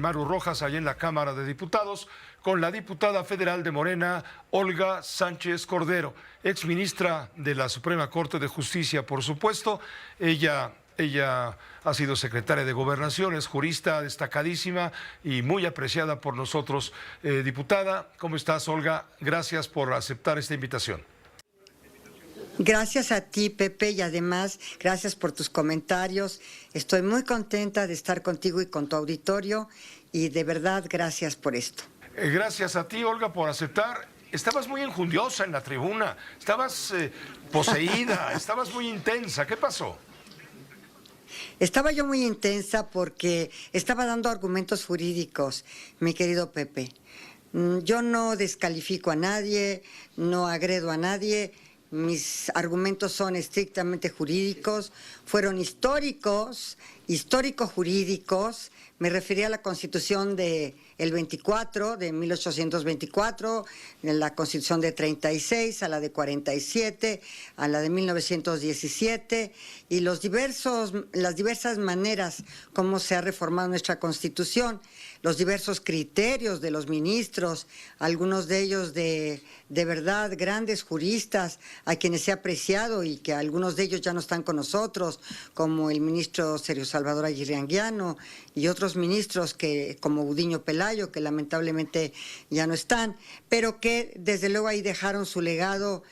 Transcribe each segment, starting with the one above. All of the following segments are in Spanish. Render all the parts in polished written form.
Maru Rojas, allá en la Cámara de Diputados, con la diputada federal de Morena, Olga Sánchez Cordero, exministra de la Suprema Corte de Justicia, por supuesto. Ella ha sido secretaria de Gobernación, es jurista destacadísima y muy apreciada por nosotros. Diputada, ¿cómo estás, Olga? Gracias por aceptar esta invitación. Gracias a ti, Pepe, y además gracias por tus comentarios. Estoy muy contenta de estar contigo y con tu auditorio y de verdad gracias por esto. Gracias a ti, Olga, por aceptar. Estabas muy enjundiosa en la tribuna, estabas poseída, estabas muy intensa. ¿Qué pasó? Estaba yo muy intensa porque estaba dando argumentos jurídicos, mi querido Pepe. Yo no descalifico a nadie, no agredo a nadie. Mis argumentos son estrictamente jurídicos, fueron histórico-jurídicos. Me refería a la Constitución del 24, de 1824, a la Constitución de 36, a la de 47, a la de 1917 y las diversas maneras como se ha reformado nuestra Constitución, los diversos criterios de los ministros, algunos de ellos de verdad grandes juristas a quienes he apreciado y que algunos de ellos ya no están con nosotros, como el ministro Sergio Salvador Aguirre Anguiano y otros ministros como Udiño Pelayo, que lamentablemente ya no están, pero que desde luego ahí dejaron su legado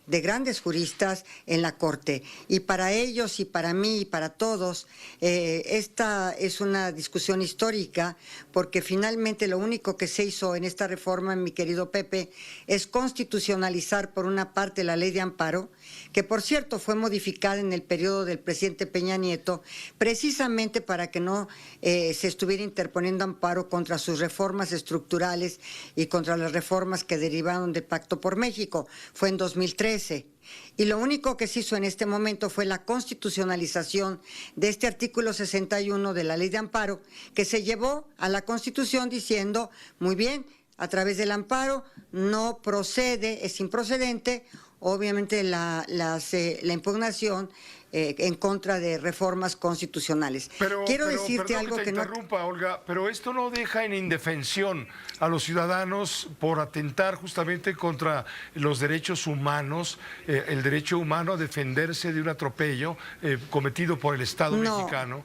de grandes juristas en la Corte. Y para ellos y para mí y para todos, esta es una discusión histórica porque finalmente lo único que se hizo en esta reforma, mi querido Pepe, es constitucionalizar por una parte la ley de amparo, que por cierto fue modificada en el periodo del presidente Peña Nieto, precisamente para que no se estuviera interponiendo amparo contra sus reformas estructurales y contra las reformas que derivaron del Pacto por México. Fue en 2013. Y lo único que se hizo en este momento fue la constitucionalización de este artículo 61 de la Ley de Amparo, que se llevó a la Constitución diciendo, muy bien, a través del amparo no procede, es improcedente, obviamente la impugnación en contra de reformas constitucionales. Quiero decirte algo que no... interrumpa, Olga, pero esto no deja en indefensión a los ciudadanos por atentar justamente contra los derechos humanos, el derecho humano a defenderse de un atropello cometido por el Estado mexicano.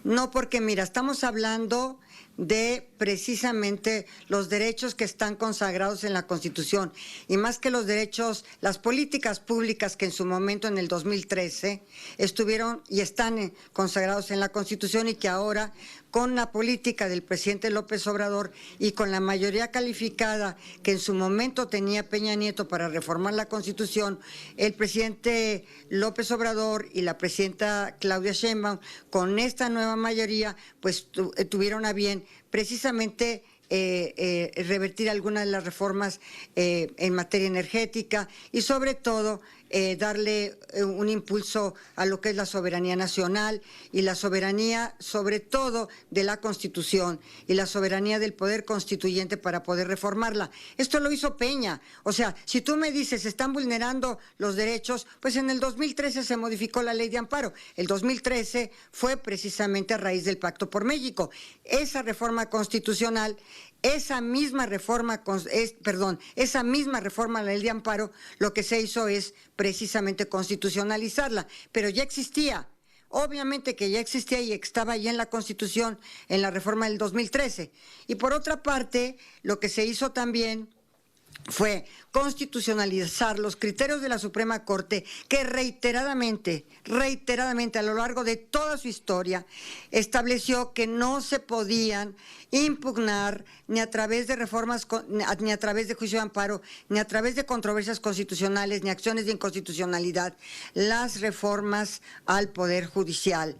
No, porque mira, estamos hablando de precisamente los derechos que están consagrados en la Constitución y más que los derechos, las políticas públicas que en su momento en el 2013 estuvieron y están consagrados en la Constitución y que ahora con la política del presidente López Obrador y con la mayoría calificada que en su momento tenía Peña Nieto para reformar la Constitución, el presidente López Obrador y la presidenta Claudia Sheinbaum, con esta nueva mayoría, pues tuvieron a bien precisamente revertir algunas de las reformas en materia energética y sobre todo darle un impulso a lo que es la soberanía nacional y la soberanía sobre todo de la Constitución y la soberanía del poder constituyente para poder reformarla. Esto lo hizo Peña. O sea, si tú me dices, están vulnerando los derechos, pues en el 2013 se modificó la ley de amparo. El 2013 fue precisamente a raíz del Pacto por México. Esa reforma constitucional, esa misma reforma a la ley de amparo, lo que se hizo es precisamente constitucionalizarla, pero ya existía. Obviamente que ya existía y estaba ahí en la Constitución, en la reforma del 2013. Y por otra parte, lo que se hizo también fue constitucionalizar los criterios de la Suprema Corte que reiteradamente a lo largo de toda su historia estableció que no se podían impugnar ni a través de reformas, ni a través de juicio de amparo, ni a través de controversias constitucionales, ni acciones de inconstitucionalidad, las reformas al Poder Judicial,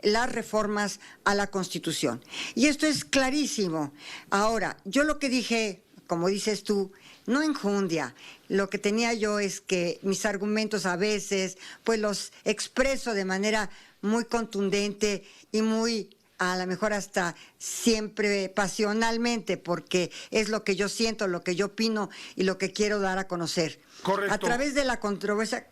las reformas a la Constitución. Y esto es clarísimo. Ahora, yo lo que dije, como dices tú, no enjundia. Lo que tenía yo es que mis argumentos a veces, pues los expreso de manera muy contundente y muy, a lo mejor hasta siempre pasionalmente, porque es lo que yo siento, lo que yo opino y lo que quiero dar a conocer. Correcto. A través de la controversia...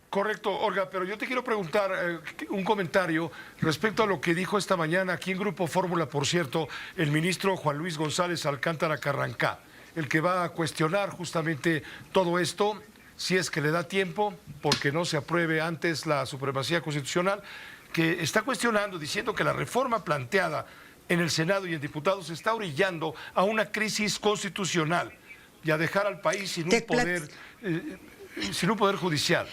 Correcto, Olga, pero yo te quiero preguntar un comentario respecto a lo que dijo esta mañana aquí en Grupo Fórmula, por cierto, el ministro Juan Luis González Alcántara Carrancá, el que va a cuestionar justamente todo esto, si es que le da tiempo, porque no se apruebe antes la supremacía constitucional, que está cuestionando, diciendo que la reforma planteada en el Senado y en diputados está orillando a una crisis constitucional y a dejar al país sin un poder judicial.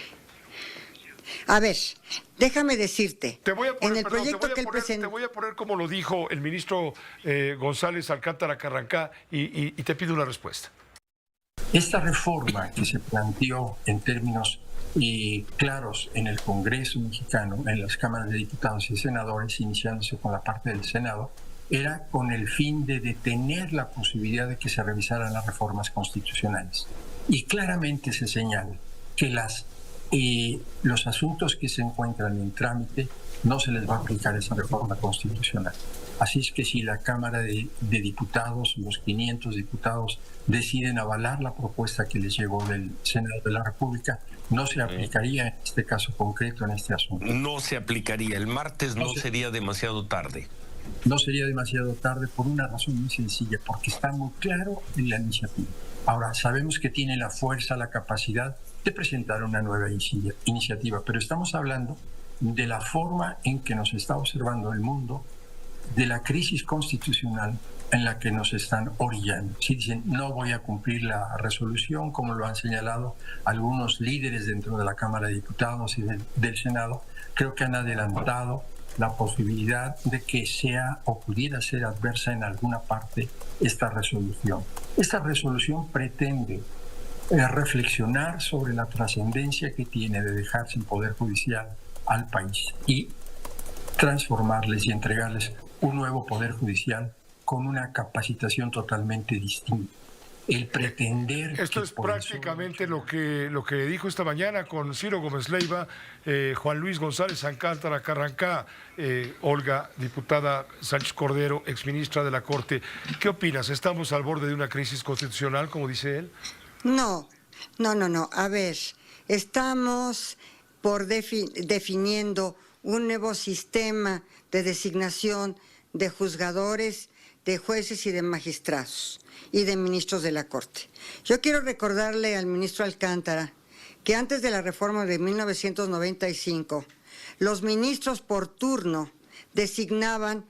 A ver, déjame decirte, Te voy a poner, en el proyecto que él te presentó... voy a poner como lo dijo el ministro González Alcántara Carrancá y te pido una respuesta. Esta reforma que se planteó en términos claros en el Congreso mexicano, en las cámaras de diputados y senadores, iniciándose con la parte del Senado, era con el fin de detener la posibilidad de que se revisaran las reformas constitucionales. Y claramente se señala que los asuntos que se encuentran en trámite no se les va a aplicar esa reforma constitucional. Así es que si la Cámara de Diputados, los 500 diputados, deciden avalar la propuesta que les llegó del Senado de la República, no se aplicaría en este caso concreto, en este asunto. No se aplicaría. El martes no sería demasiado tarde. No sería demasiado tarde por una razón muy sencilla, porque está muy claro en la iniciativa. Ahora, sabemos que tiene la fuerza, la capacidad de presentar una nueva iniciativa, pero estamos hablando de la forma en que nos está observando el mundo, de la crisis constitucional en la que nos están orillando. Si dicen, no voy a cumplir la resolución, como lo han señalado algunos líderes dentro de la Cámara de Diputados y del Senado, creo que han adelantado la posibilidad de que sea o pudiera ser adversa en alguna parte esta resolución. Esta resolución pretende reflexionar sobre la trascendencia que tiene de dejar sin poder judicial al país y transformarles y entregarles un nuevo poder judicial con una capacitación totalmente distinta. El pretender... Esto es prácticamente lo que dijo esta mañana con Ciro Gómez Leiva, Juan Luis González Alcántara Carrancá, Olga, diputada Sánchez Cordero, exministra de la Corte. ¿Qué opinas? ¿Estamos al borde de una crisis constitucional, como dice él? No. A ver, estamos definiendo un nuevo sistema de designación de juzgadores, de jueces y de magistrados y de ministros de la Corte. Yo quiero recordarle al ministro Alcántara que antes de la reforma de 1995, los ministros por turno designaban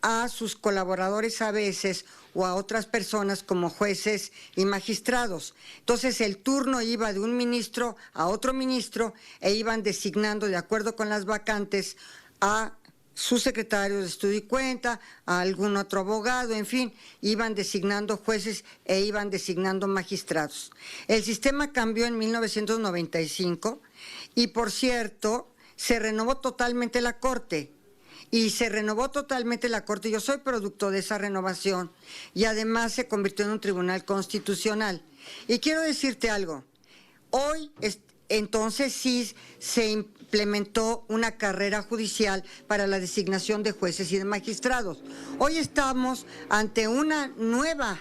a sus colaboradores a veces o a otras personas como jueces y magistrados. Entonces el turno iba de un ministro a otro ministro e iban designando de acuerdo con las vacantes a su secretario de estudio y cuenta, a algún otro abogado, en fin, iban designando jueces e iban designando magistrados. El sistema cambió en 1995 y, por cierto, se renovó totalmente la Corte. Yo soy producto de esa renovación y además se convirtió en un tribunal constitucional. Y quiero decirte algo, hoy entonces sí se implementó una carrera judicial para la designación de jueces y de magistrados. Hoy estamos ante una nueva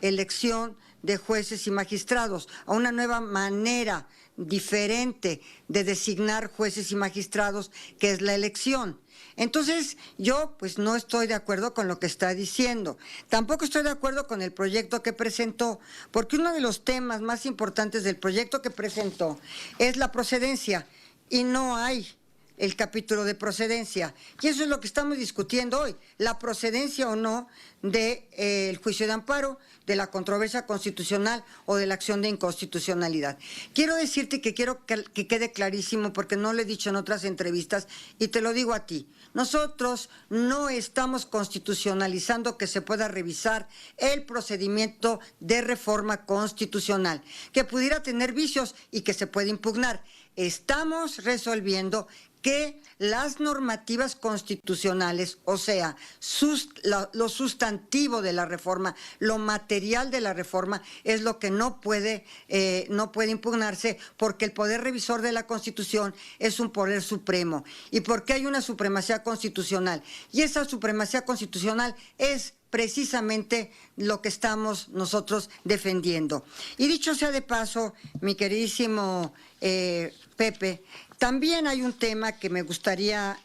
elección de jueces y magistrados, a una nueva manera diferente de designar jueces y magistrados, que es la elección. Entonces, yo pues no estoy de acuerdo con lo que está diciendo. Tampoco estoy de acuerdo con el proyecto que presentó, porque uno de los temas más importantes del proyecto que presentó es la procedencia, y no hay el capítulo de procedencia. Y eso es lo que estamos discutiendo hoy, la procedencia o no del juicio de amparo, de la controversia constitucional o de la acción de inconstitucionalidad. Quiero decirte que quiero que quede clarísimo, porque no lo he dicho en otras entrevistas, y te lo digo a ti. Nosotros no estamos constitucionalizando que se pueda revisar el procedimiento de reforma constitucional, que pudiera tener vicios y que se puede impugnar. Estamos resolviendo que las normativas constitucionales, o sea, lo sustantivo de la reforma, lo material de la reforma, es lo que no puede impugnarse, porque el poder revisor de la Constitución es un poder supremo, y porque hay una supremacía constitucional, y esa supremacía constitucional es precisamente lo que estamos nosotros defendiendo. Y dicho sea de paso, mi queridísimo Pepe, también hay un tema que me gustaría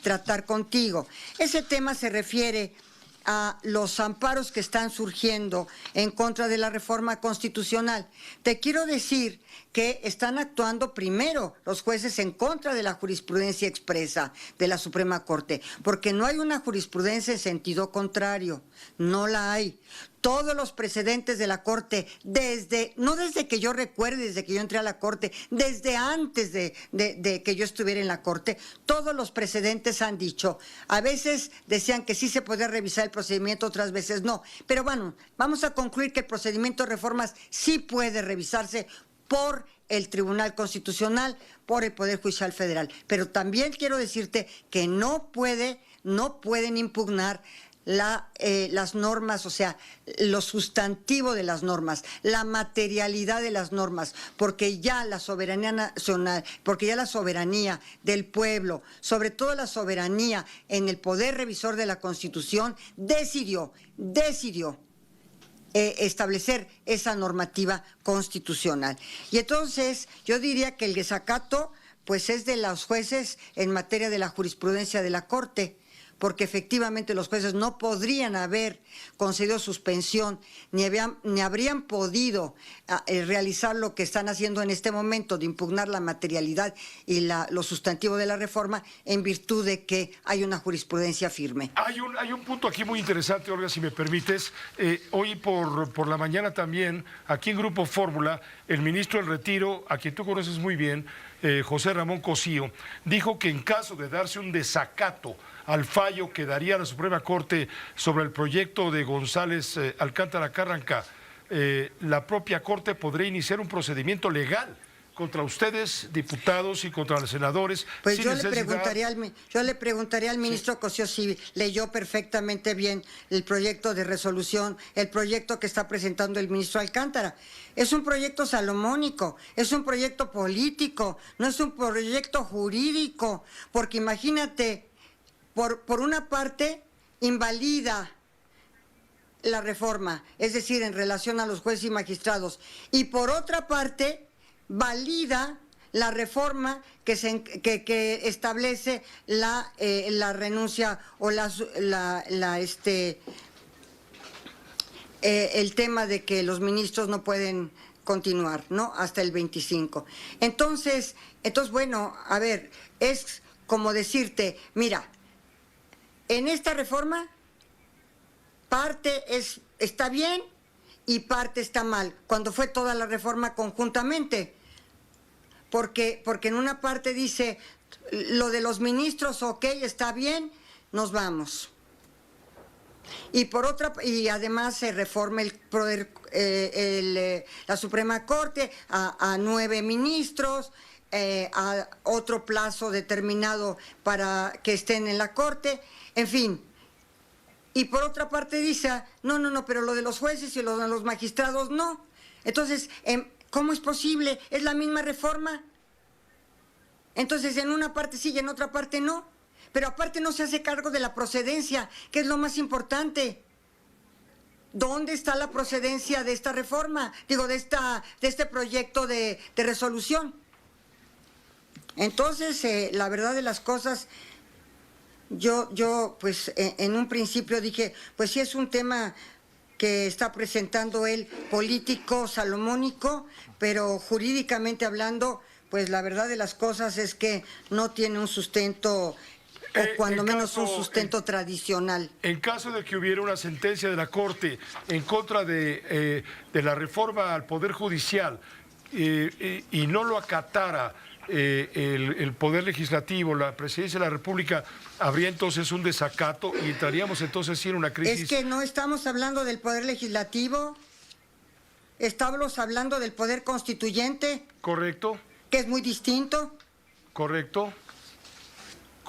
tratar contigo. Ese tema se refiere a los amparos que están surgiendo en contra de la reforma constitucional. Te quiero decir que están actuando primero los jueces en contra de la jurisprudencia expresa de la Suprema Corte, porque no hay una jurisprudencia en sentido contrario, no la hay. Todos los precedentes de la Corte, no desde que yo recuerde, desde que yo entré a la Corte, desde antes de que yo estuviera en la Corte, todos los precedentes han dicho, a veces decían que sí se podía revisar el procedimiento, otras veces no. Pero bueno, vamos a concluir que el procedimiento de reformas sí puede revisarse por el Tribunal Constitucional, por el Poder Judicial Federal. Pero también quiero decirte que no pueden impugnar las normas, o sea, lo sustantivo de las normas, la materialidad de las normas, porque ya la soberanía nacional, porque ya la soberanía del pueblo, sobre todo la soberanía en el poder revisor de la Constitución, decidió establecer esa normativa constitucional. Y entonces yo diría que el desacato pues es de los jueces en materia de la jurisprudencia de la Corte, porque efectivamente los jueces no podrían haber concedido suspensión ni habrían podido realizar lo que están haciendo en este momento de impugnar la materialidad y lo sustantivo de la reforma en virtud de que hay una jurisprudencia firme. Hay un punto aquí muy interesante, Olga, si me permites. Hoy por la mañana también, aquí en Grupo Fórmula, el ministro del Retiro, a quien tú conoces muy bien, José Ramón Cosío, dijo que en caso de darse un desacato al fallo que daría la Suprema Corte sobre el proyecto de González Alcántara Carranca, la propia Corte podría iniciar un procedimiento legal contra ustedes, diputados, y contra los senadores. Pues yo le preguntaría al ministro Cosío si leyó perfectamente bien el proyecto de resolución, el proyecto que está presentando el ministro Alcántara. Es un proyecto salomónico, es un proyecto político, no es un proyecto jurídico, porque imagínate, por una parte invalida la reforma, es decir, en relación a los jueces y magistrados, y por otra parte valida la reforma que establece la renuncia o el tema de que los ministros no pueden continuar, ¿no? Hasta el 25. Entonces, bueno, a ver, es como decirte, mira, en esta reforma parte está bien y parte está mal, cuando fue toda la reforma conjuntamente. Porque en una parte dice, lo de los ministros, ok, está bien, nos vamos. Y por otra, y además se reforma el poder, la Suprema Corte a 9 ministros, a otro plazo determinado para que estén en la Corte, en fin. Y por otra parte dice, no, pero lo de los jueces y lo de los magistrados no. Entonces, ¿cómo es posible? ¿Es la misma reforma? Entonces, en una parte sí y en otra parte no. Pero aparte no se hace cargo de la procedencia, que es lo más importante. ¿Dónde está la procedencia de esta reforma? Digo, de este proyecto de resolución. Entonces, la verdad de las cosas, yo pues en un principio dije, pues sí es un tema que está presentando él político, salomónico, pero jurídicamente hablando, pues la verdad de las cosas es que no tiene un sustento, o cuando menos un sustento tradicional. En caso de que hubiera una sentencia de la Corte en contra de la reforma al Poder Judicial y no lo acatara el Poder Legislativo, la Presidencia de la República, habría entonces un desacato y entraríamos entonces sí en una crisis. Es que no estamos hablando del Poder Legislativo, estamos hablando del Poder Constituyente. Correcto. Que es muy distinto. Correcto.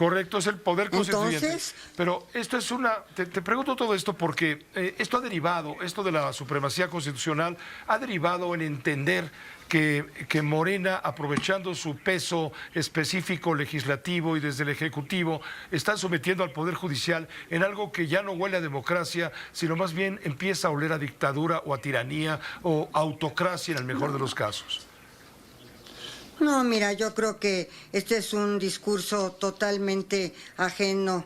Correcto, es el poder constituyente. Entonces, Pero esto es te pregunto todo esto porque esto ha derivado, esto de la supremacía constitucional, ha derivado en entender que Morena, aprovechando su peso específico legislativo y desde el Ejecutivo, están sometiendo al Poder Judicial en algo que ya no huele a democracia, sino más bien empieza a oler a dictadura o a tiranía o autocracia en el mejor de los casos. no, mira, yo creo que este es un discurso totalmente ajeno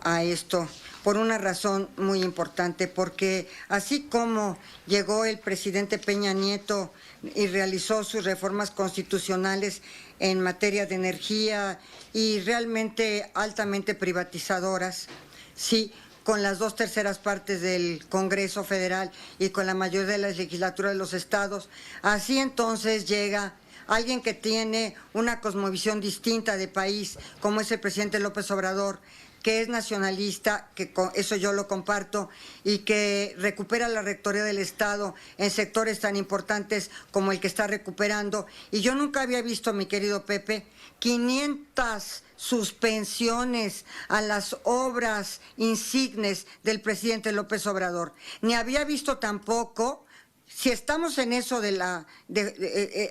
a esto, por una razón muy importante, porque así como llegó el presidente Peña Nieto y realizó sus reformas constitucionales en materia de energía y realmente altamente privatizadoras, sí, con las 2/3 partes del Congreso Federal y con la mayoría de las legislaturas de los estados, así entonces llega alguien que tiene una cosmovisión distinta de país, como es el presidente López Obrador, que es nacionalista, que eso yo lo comparto, y que recupera la rectoría del Estado en sectores tan importantes como el que está recuperando. Y yo nunca había visto, mi querido Pepe, 500 suspensiones a las obras insignes del presidente López Obrador. Ni había visto tampoco... Si estamos en eso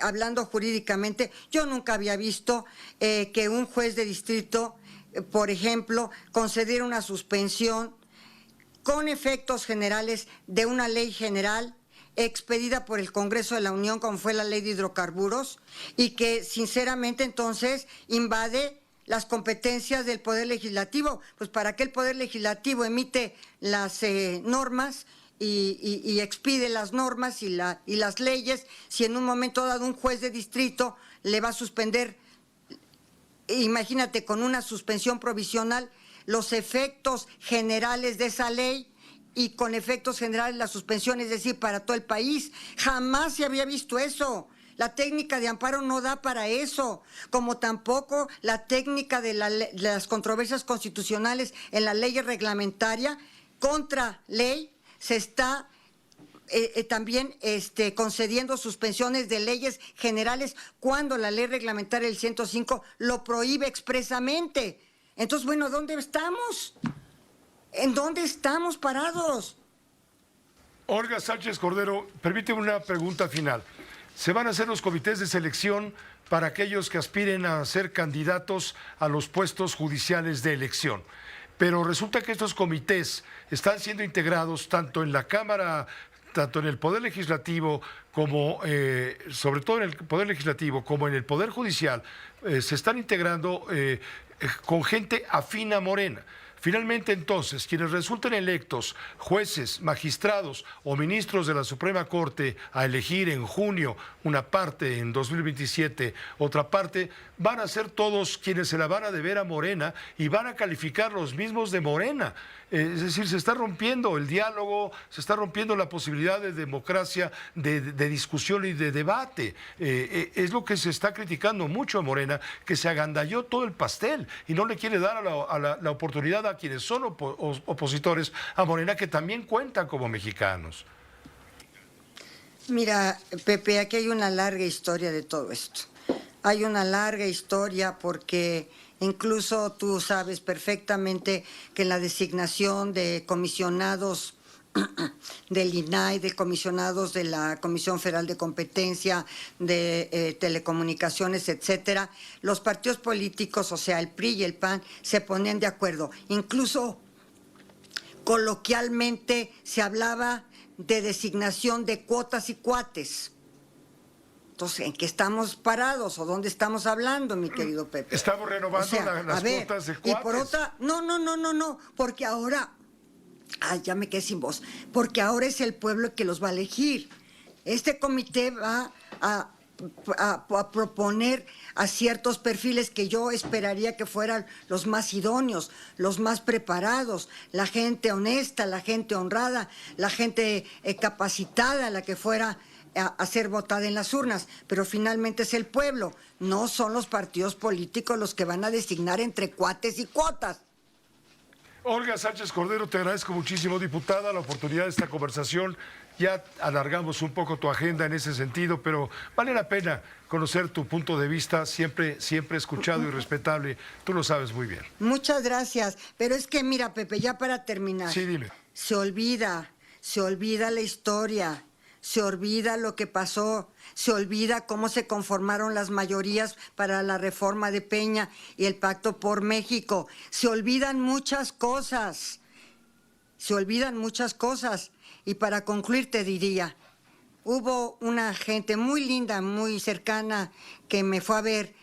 hablando jurídicamente, yo nunca había visto que un juez de distrito, por ejemplo, concediera una suspensión con efectos generales de una ley general expedida por el Congreso de la Unión, como fue la Ley de Hidrocarburos, y que sinceramente entonces invade las competencias del Poder Legislativo. Pues ¿para qué el Poder Legislativo emite las normas y expide las normas y las leyes si en un momento dado un juez de distrito le va a suspender, imagínate, con una suspensión provisional, los efectos generales de esa ley y con efectos generales la suspensión, es decir, para todo el país? Jamás se había visto eso. La técnica de amparo no da para eso, como tampoco la técnica de las controversias constitucionales en la ley reglamentaria contra ley. Se está también concediendo suspensiones de leyes generales cuando la ley reglamentaria del 105 lo prohíbe expresamente. Entonces, bueno, ¿dónde estamos? ¿En dónde estamos parados? Olga Sánchez Cordero, permíteme una pregunta final. ¿Se van a hacer los comités de selección para aquellos que aspiren a ser candidatos a los puestos judiciales de elección? Pero resulta que estos comités están siendo integrados tanto en la Cámara, tanto en el Poder Legislativo, como sobre todo en el Poder Legislativo, como en el Poder Judicial, se están integrando con gente afín a Morena. Finalmente, entonces, quienes resulten electos, jueces, magistrados o ministros de la Suprema Corte, a elegir en junio una parte, en 2027 otra parte, van a ser todos quienes se la van a deber a Morena y van a calificar los mismos de Morena. Es decir, se está rompiendo el diálogo, se está rompiendo la posibilidad de democracia, de discusión y de debate. Es lo que se está criticando mucho a Morena, que se agandalló todo el pastel y no le quiere dar la oportunidad a quienes son opositores a Morena, que también cuentan como mexicanos. Mira, Pepe, aquí hay una larga historia de todo esto. Hay una larga historia porque incluso tú sabes perfectamente que en la designación de comisionados del INAI, de comisionados de la Comisión Federal de Competencia, de telecomunicaciones, etcétera, los partidos políticos, o sea, el PRI y el PAN, se ponían de acuerdo. Incluso coloquialmente se hablaba de designación de cuotas y cuates. Entonces, ¿en qué estamos parados o dónde estamos hablando, mi querido Pepe? Estamos renovando las cuotas de cuates. Y por otra, no, porque ahora, ya me quedé sin voz, porque ahora es el pueblo el que los va a elegir. Este comité va a proponer a ciertos perfiles que yo esperaría que fueran los más idóneos, los más preparados, la gente honesta, la gente honrada, la gente capacitada, la que fuera a ser votada en las urnas, pero finalmente es el pueblo, no son los partidos políticos los que van a designar entre cuates y cuotas. Olga Sánchez Cordero, te agradezco muchísimo, diputada, la oportunidad de esta conversación. Ya alargamos un poco tu agenda en ese sentido, pero vale la pena conocer tu punto de vista, siempre escuchado y respetable. Tú lo sabes muy bien. Muchas gracias. Pero es que, mira, Pepe, ya para terminar. Sí, dime. Se olvida la historia, se olvida lo que pasó, se olvida cómo se conformaron las mayorías para la reforma de Peña y el Pacto por México. Se olvidan muchas cosas, Y para concluir te diría, hubo una gente muy linda, muy cercana, que me fue a ver,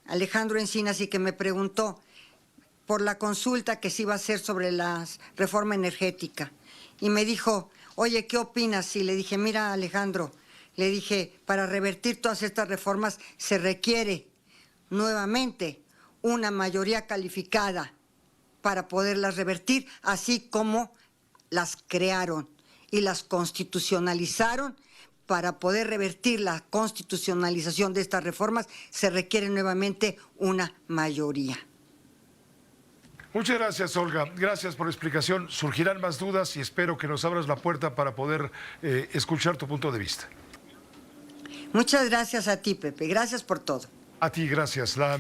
Alejandro Encinas, y que me preguntó por la consulta que se iba a hacer sobre la reforma energética. Y me dijo, oye, ¿qué opinas? Y le dije, mira, Alejandro, le dije, para revertir todas estas reformas se requiere nuevamente una mayoría calificada para poderlas revertir, así como las crearon y las constitucionalizaron. Para poder revertir la constitucionalización de estas reformas se requiere nuevamente una mayoría. Muchas gracias, Olga. Gracias por la explicación. Surgirán más dudas y espero que nos abras la puerta para poder escuchar tu punto de vista. Muchas gracias a ti, Pepe. Gracias por todo. A ti, gracias. La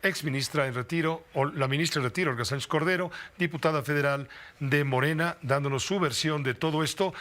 exministra en retiro, la ministra en retiro, Olga Sánchez Cordero, diputada federal de Morena, dándonos su versión de todo esto.